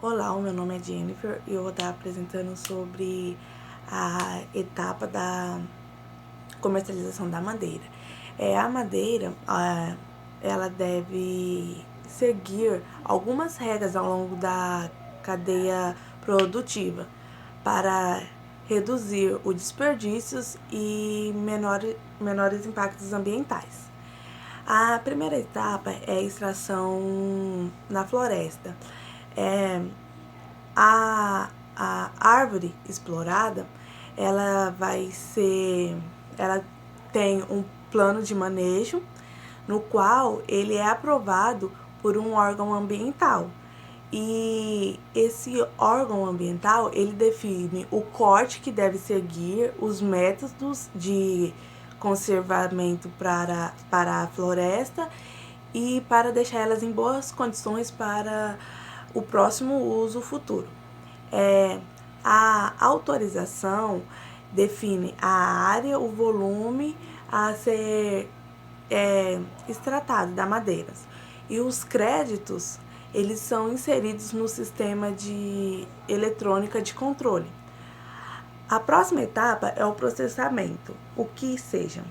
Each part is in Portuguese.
Olá, o meu nome é Jennifer e eu vou estar apresentando sobre a etapa da comercialização da madeira. A madeira, ela deve seguir algumas regras ao longo da cadeia produtiva para reduzir os desperdícios e menores impactos ambientais. A primeira etapa é a extração na floresta. A árvore explorada, ela tem um plano de manejo no qual ele é aprovado por um órgão ambiental. E esse órgão ambiental, ele define o corte que deve seguir, os métodos de conservamento para a floresta e para deixar elas em boas condições para o próximo uso futuro. A autorização define a área, o volume a ser extratado da madeira. E os créditos, eles são inseridos no sistema de eletrônica de controle. A próxima etapa é o processamento, o que seja,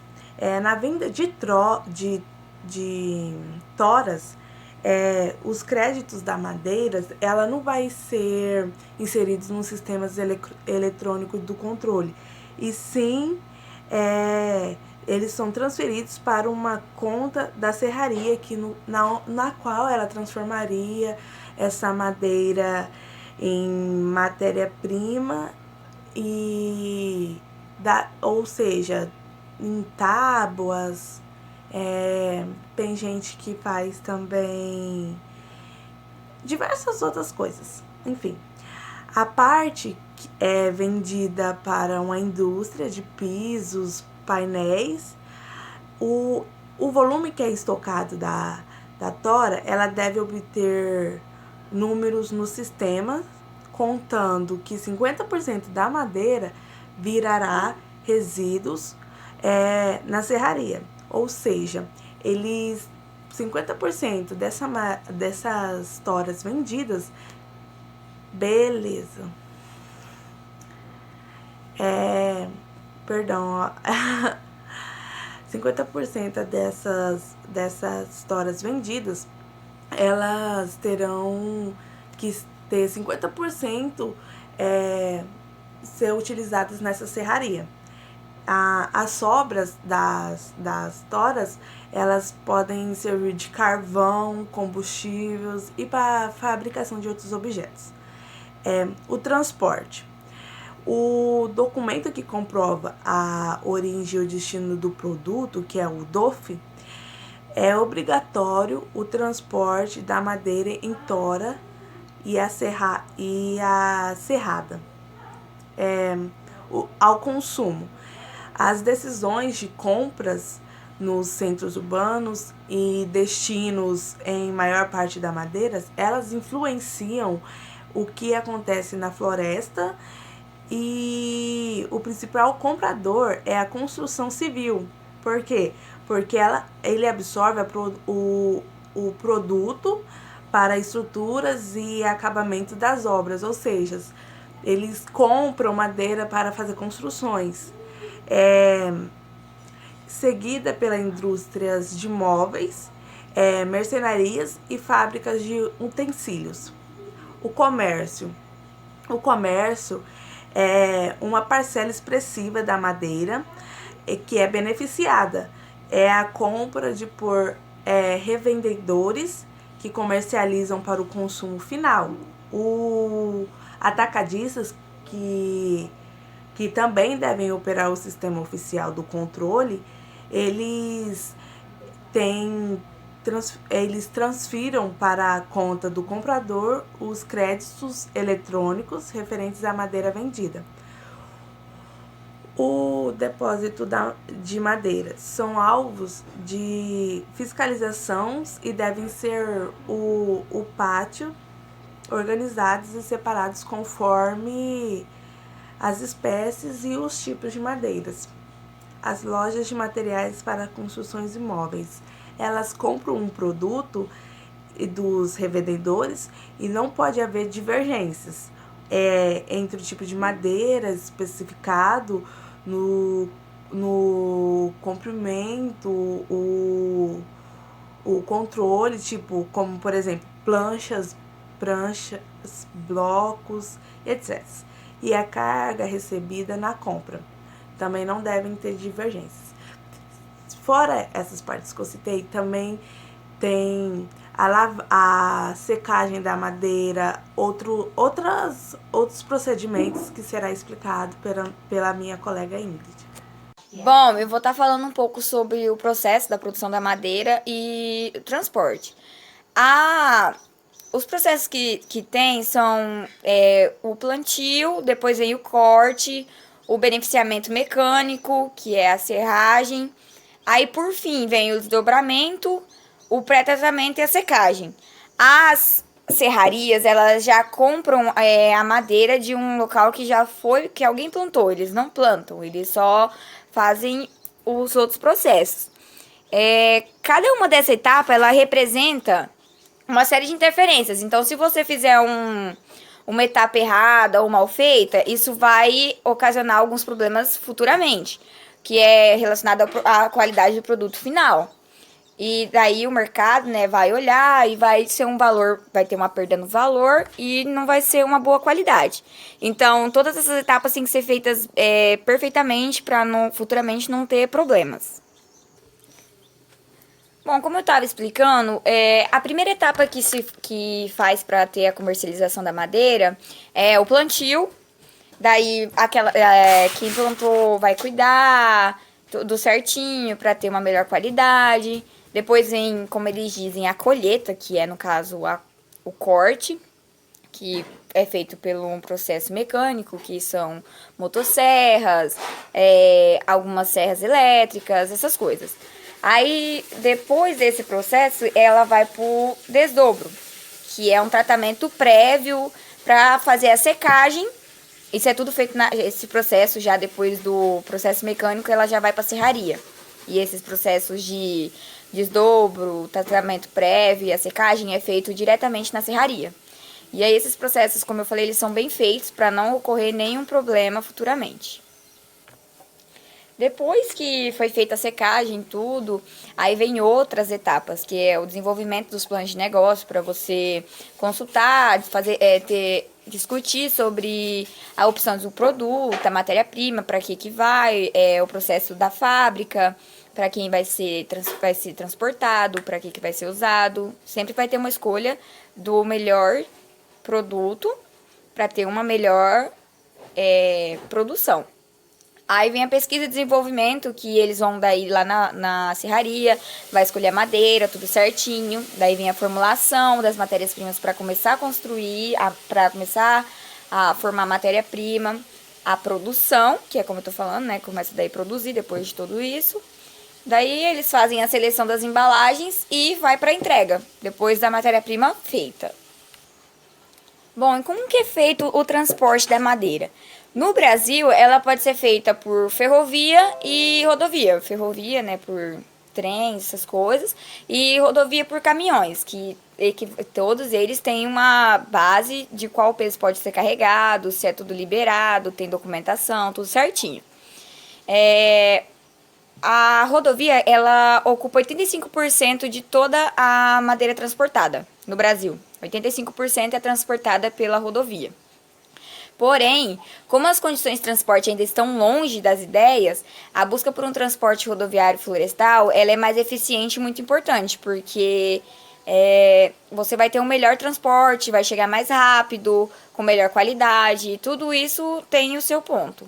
na venda de toras, os créditos da madeira, ela não vai ser inseridos nos sistemas eletrônicos do controle, e sim eles são transferidos para uma conta da serraria na qual ela transformaria essa madeira em matéria-prima ou seja, em tábuas. Tem gente que faz também diversas outras coisas. Enfim, a parte que é vendida para uma indústria de pisos, painéis, o volume que é estocado da tora, ela deve obter números no sistema, contando que 50% da madeira virará resíduos na serraria. Ou seja, 50% dessas toras vendidas, beleza. 50% dessas toras vendidas, elas terão que ter 50% ser utilizadas nessa serraria. As sobras das toras, elas podem servir de carvão, combustíveis e para a fabricação de outros objetos. O transporte. O documento que comprova a origem e o destino do produto, que é o DOF, é obrigatório o transporte da madeira em tora e a serrada. Ao consumo. As decisões de compras nos centros urbanos e destinos em maior parte da madeira, elas influenciam o que acontece na floresta, e o principal comprador é a construção civil. Por quê? Porque ele absorve o produto para estruturas e acabamento das obras, ou seja, eles compram madeira para fazer construções. Seguida pelas indústrias de móveis, mercearias e fábricas de utensílios. O comércio é uma parcela expressiva da madeira que é beneficiada. É a compra por revendedores que comercializam para o consumo final. Atacadistas que também devem operar o sistema oficial do controle, eles transfiram para a conta do comprador os créditos eletrônicos referentes à madeira vendida. O depósito de madeira são alvos de fiscalizações e devem ser o pátio organizados e separados conforme as espécies e os tipos de madeiras. As lojas de materiais para construções imóveis, elas compram um produto e dos revendedores e não pode haver divergências entre o tipo de madeira especificado no comprimento, o controle, tipo, como por exemplo, pranchas, blocos, etc. E a carga recebida na compra. Também não devem ter divergências. Fora essas partes que eu citei, também tem a secagem da madeira, outros procedimentos que será explicado pela minha colega Ingrid. Bom, eu vou estar falando um pouco sobre o processo da produção da madeira e o transporte. Os processos que tem são o plantio, depois vem o corte, o beneficiamento mecânico, que é a serragem. Aí, por fim, vem o desdobramento, o pré-tratamento e a secagem. As serrarias, elas já compram a madeira de um local que alguém plantou. Eles não plantam, eles só fazem os outros processos. Cada uma dessa etapa, ela representa uma série de interferências. Então, se você fizer uma etapa errada ou mal feita, isso vai ocasionar alguns problemas futuramente, que é relacionado à qualidade do produto final. E daí o mercado, né, vai olhar e vai ser um valor, vai ter uma perda no valor e não vai ser uma boa qualidade. Então, todas essas etapas têm que ser feitas perfeitamente para futuramente não ter problemas. Bom, como eu estava explicando, a primeira etapa que faz para ter a comercialização da madeira é o plantio. Daí, quem plantou vai cuidar tudo certinho para ter uma melhor qualidade. Depois vem, como eles dizem, a colheita, que é, no caso, o corte, que é feito pelo um processo mecânico, que são motosserras, algumas serras elétricas, essas coisas. Aí, depois desse processo, ela vai pro desdobro, que é um tratamento prévio para fazer a secagem. Isso é tudo feito esse processo já depois do processo mecânico, ela já vai para serraria. E esses processos de desdobro, tratamento prévio e a secagem é feito diretamente na serraria. E aí esses processos, como eu falei, eles são bem feitos para não ocorrer nenhum problema futuramente. Depois que foi feita a secagem, tudo, aí vem outras etapas, que é o desenvolvimento dos planos de negócio para você consultar, discutir sobre a opção do produto, a matéria-prima, para que vai, o processo da fábrica, para quem vai ser transportado, para que vai ser usado. Sempre vai ter uma escolha do melhor produto para ter uma melhor produção. Aí vem a pesquisa e desenvolvimento, que eles vão daí lá na serraria, vai escolher a madeira, tudo certinho. Daí vem a formulação das matérias-primas para começar a construir, para começar a formar matéria-prima. A produção, que é como eu tô falando, né? Começa daí a produzir depois de tudo isso. Daí eles fazem a seleção das embalagens e vai para a entrega, depois da matéria-prima feita. Bom, e como que é feito o transporte da madeira? No Brasil, ela pode ser feita por ferrovia e rodovia. Ferrovia, né, por trens, essas coisas, e rodovia por caminhões, que todos eles têm uma base de qual peso pode ser carregado, se é tudo liberado, tem documentação, tudo certinho. A rodovia, ela ocupa 85% de toda a madeira transportada no Brasil. 85% é transportada pela rodovia. Porém, como as condições de transporte ainda estão longe das ideias, a busca por um transporte rodoviário florestal ela é mais eficiente e muito importante, porque você vai ter um melhor transporte, vai chegar mais rápido, com melhor qualidade, tudo isso tem o seu ponto.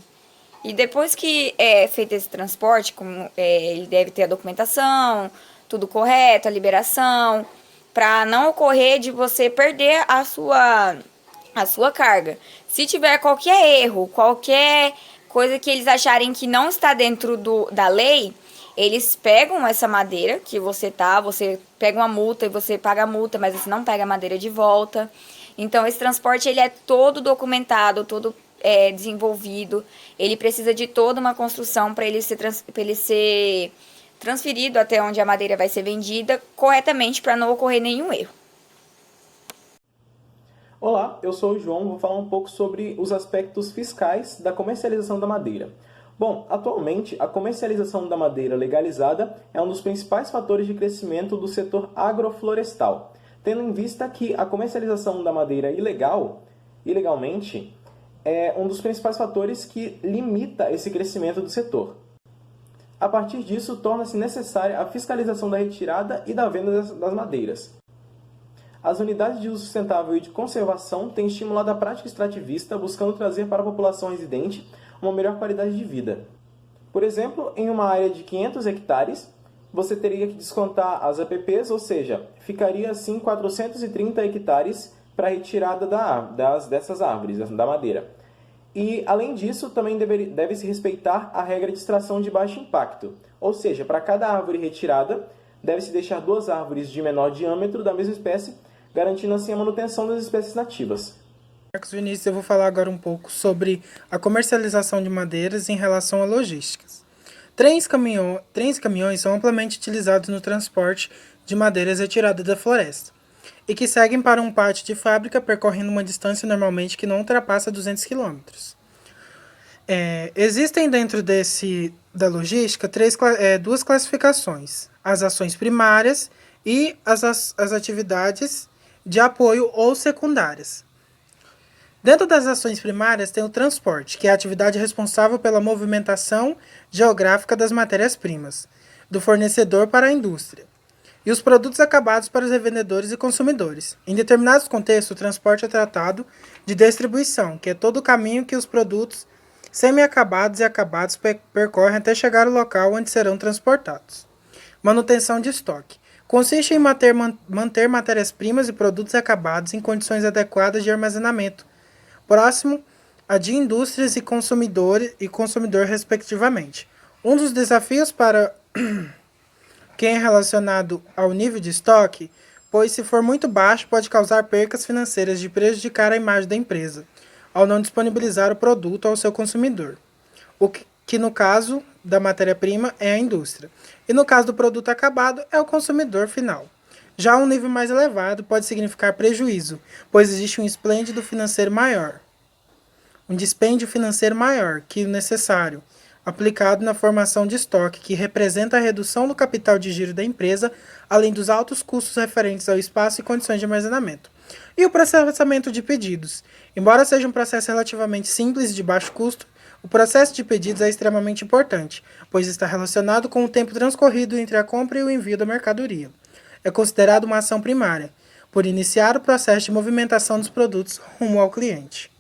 E depois que é feito esse transporte, ele deve ter a documentação, tudo correto, a liberação, para não ocorrer de você perder a sua carga. Se tiver qualquer erro, qualquer coisa que eles acharem que não está dentro da lei, eles pegam essa madeira que você pega uma multa e você paga a multa, mas você não pega a madeira de volta. Então, esse transporte ele é todo documentado, todo desenvolvido. Ele precisa de toda uma construção para ele ser transferido até onde a madeira vai ser vendida corretamente para não ocorrer nenhum erro. Olá, eu sou o João, vou falar um pouco sobre os aspectos fiscais da comercialização da madeira. Bom, atualmente, a comercialização da madeira legalizada é um dos principais fatores de crescimento do setor agroflorestal, tendo em vista que a comercialização da madeira ilegalmente, é um dos principais fatores que limita esse crescimento do setor. A partir disso, torna-se necessária a fiscalização da retirada e da venda das madeiras. As unidades de uso sustentável e de conservação têm estimulado a prática extrativista, buscando trazer para a população residente uma melhor qualidade de vida. Por exemplo, em uma área de 500 hectares, você teria que descontar as APPs, ou seja, ficaria assim 430 hectares para a retirada dessas árvores, da madeira. E, além disso, também deve-se respeitar a regra de extração de baixo impacto, ou seja, para cada árvore retirada, deve-se deixar 2 árvores de menor diâmetro da mesma espécie, garantindo assim a manutenção das espécies nativas. Marcos Vinícius, eu vou falar agora um pouco sobre a comercialização de madeiras em relação a logísticas. Trens e caminhões são amplamente utilizados no transporte de madeiras retiradas da floresta e que seguem para um pátio de fábrica percorrendo uma distância normalmente que não ultrapassa 200 km. Existem dentro da logística 2 classificações: as ações primárias e as atividades de apoio ou secundárias. Dentro das ações primárias tem o transporte, que é a atividade responsável pela movimentação geográfica das matérias-primas, do fornecedor para a indústria, e os produtos acabados para os revendedores e consumidores. Em determinados contextos, o transporte é tratado de distribuição, que é todo o caminho que os produtos semi-acabados e acabados percorrem até chegar ao local onde serão transportados. Manutenção de estoque. Consiste em manter matérias-primas e produtos acabados em condições adequadas de armazenamento, próximo a de indústrias e consumidor respectivamente. Um dos desafios para quem é relacionado ao nível de estoque, pois se for muito baixo pode causar percas financeiras de prejudicar a imagem da empresa, ao não disponibilizar o produto ao seu consumidor, o que no caso da matéria-prima é a indústria, e no caso do produto acabado é o consumidor final. Já um nível mais elevado pode significar prejuízo, pois existe um dispêndio financeiro maior que o necessário, aplicado na formação de estoque, que representa a redução do capital de giro da empresa, além dos altos custos referentes ao espaço e condições de armazenamento. E o processamento de pedidos. Embora seja um processo relativamente simples e de baixo custo, o processo de pedidos é extremamente importante, pois está relacionado com o tempo transcorrido entre a compra e o envio da mercadoria. É considerado uma ação primária, por iniciar o processo de movimentação dos produtos rumo ao cliente.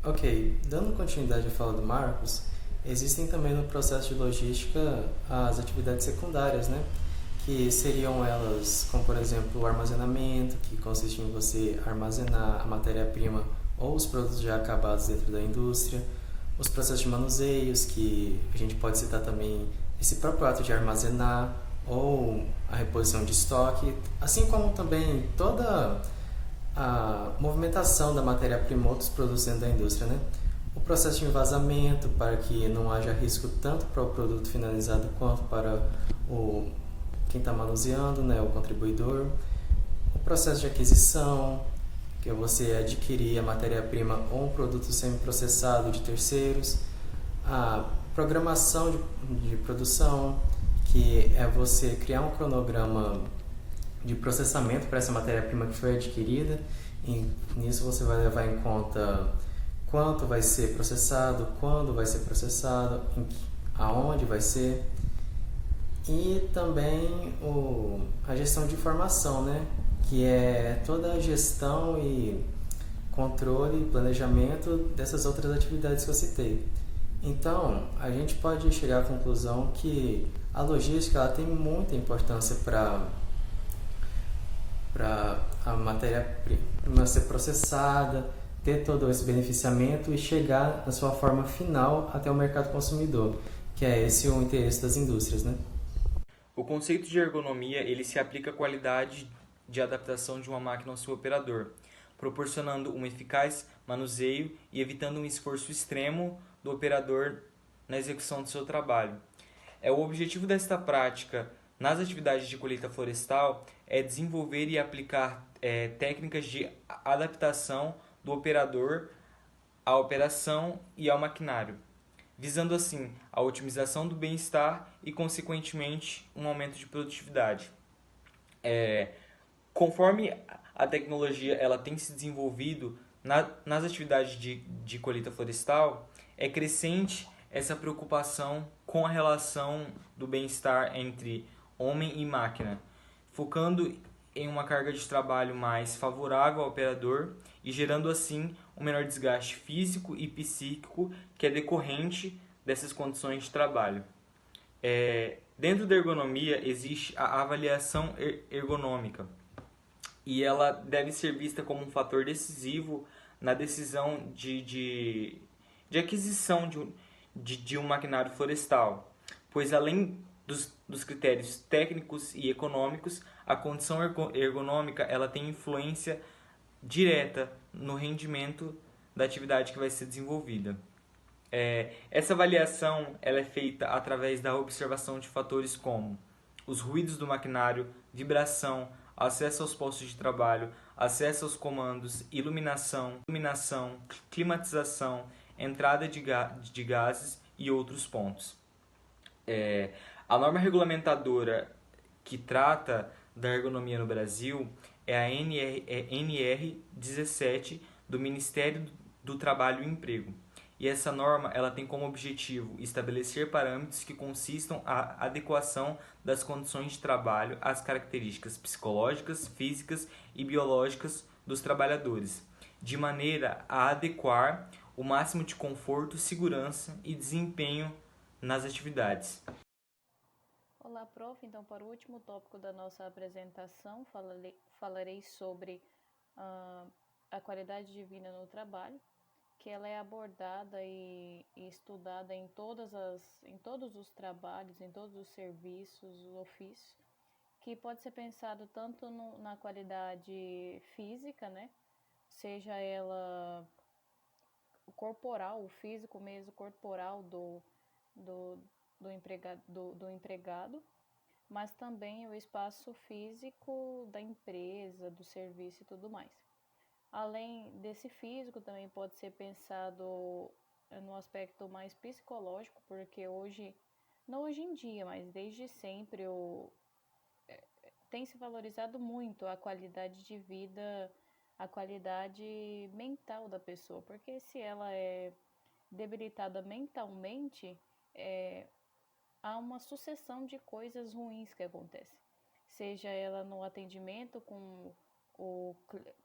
Ok, dando continuidade à fala do Marcos, existem também no processo de logística as atividades secundárias, né? Que seriam elas, como por exemplo, o armazenamento, que consiste em você armazenar a matéria-prima ou os produtos já acabados dentro da indústria, os processos de manuseios, que a gente pode citar também esse próprio ato de armazenar ou a reposição de estoque, assim como também toda a movimentação da matéria-prima ou dos produtos dentro da indústria, né? O processo de envasamento, para que não haja risco tanto para o produto finalizado quanto para quem está manuseando, né, o contribuidor. O processo de aquisição, que é você adquirir a matéria-prima ou um produto semi-processado de terceiros. A programação de produção, que é você criar um cronograma de processamento para essa matéria-prima que foi adquirida. E nisso você vai levar em conta quanto vai ser processado, quando vai ser processado, aonde vai ser. E também a gestão de informação, né? Que é toda a gestão e controle e planejamento dessas outras atividades que eu citei. Então, a gente pode chegar à conclusão que a logística ela tem muita importância para a matéria-prima ser processada, ter todo esse beneficiamento e chegar na sua forma final até o mercado consumidor, que é esse o interesse das indústrias, né? O conceito de ergonomia ele se aplica à qualidade de adaptação de uma máquina ao seu operador, proporcionando um eficaz manuseio e evitando um esforço extremo do operador na execução do seu trabalho. O objetivo desta prática nas atividades de colheita florestal é desenvolver e aplicar técnicas de adaptação do operador à operação e ao maquinário, visando assim a otimização do bem-estar e, consequentemente, um aumento de produtividade. Conforme a tecnologia ela tem se desenvolvido nas atividades de colheita florestal, é crescente essa preocupação com a relação do bem-estar entre homem e máquina, focando em uma carga de trabalho mais favorável ao operador e gerando assim um menor desgaste físico e psíquico que é decorrente dessas condições de trabalho. Dentro da ergonomia existe a avaliação ergonômica e ela deve ser vista como um fator decisivo na decisão de aquisição de um maquinário florestal, pois além dos critérios técnicos e econômicos, a condição ergonômica ela tem influência direta no rendimento da atividade que vai ser desenvolvida. Essa avaliação ela é feita através da observação de fatores como os ruídos do maquinário, vibração, acesso aos postos de trabalho, acesso aos comandos, iluminação, climatização, entrada de gases e outros pontos. A norma regulamentadora que trata da ergonomia no Brasil é a NR 17 do Ministério do Trabalho e Emprego. E essa norma ela tem como objetivo estabelecer parâmetros que consistam a adequação das condições de trabalho às características psicológicas, físicas e biológicas dos trabalhadores, de maneira a adequar o máximo de conforto, segurança e desempenho nas atividades. Olá, prof. Então, para o último tópico da nossa apresentação, falarei sobre a qualidade de vida no trabalho, que ela é abordada e estudada em todos os trabalhos, em todos os serviços, os ofícios, que pode ser pensado tanto na qualidade física, né? Seja ela corporal, o físico mesmo, corporal do empregado, mas também o espaço físico da empresa, do serviço e tudo mais. Além desse físico, também pode ser pensado no aspecto mais psicológico, porque não hoje em dia, mas desde sempre, tem se valorizado muito a qualidade de vida, a qualidade mental da pessoa, porque se ela é debilitada mentalmente, há uma sucessão de coisas ruins que acontecem, seja ela no atendimento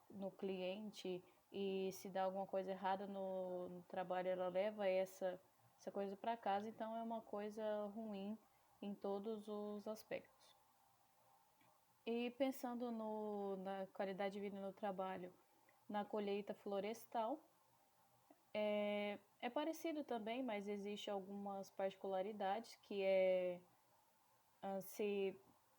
no cliente, e se dá alguma coisa errada no trabalho, ela leva essa coisa para casa, então é uma coisa ruim em todos os aspectos. E pensando na qualidade de vida no trabalho, na colheita florestal, é parecido também, mas existe algumas particularidades, que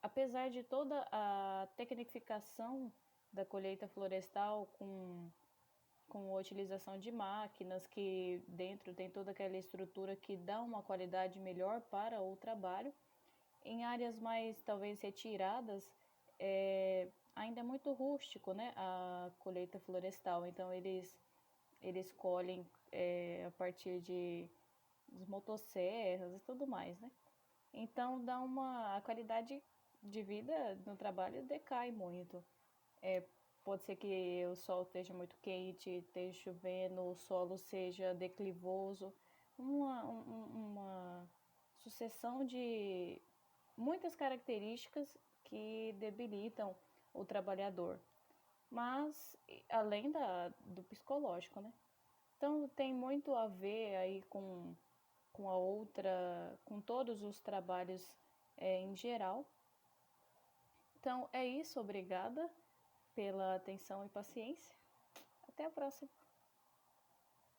apesar de toda a tecnificação da colheita florestal com a utilização de máquinas, que dentro tem toda aquela estrutura que dá uma qualidade melhor para o trabalho, em áreas mais talvez retiradas, ainda é muito rústico, né, a colheita florestal, então eles colhem a partir de motosserras e tudo mais, né? Então a qualidade de vida no trabalho decai muito. Pode ser que o sol esteja muito quente, esteja chovendo, o solo seja declivoso, uma sucessão de muitas características que debilitam o trabalhador, mas além do psicológico, né? Então tem muito a ver aí com todos os trabalhos em geral. Então é isso, obrigada pela atenção e paciência. Até a próxima!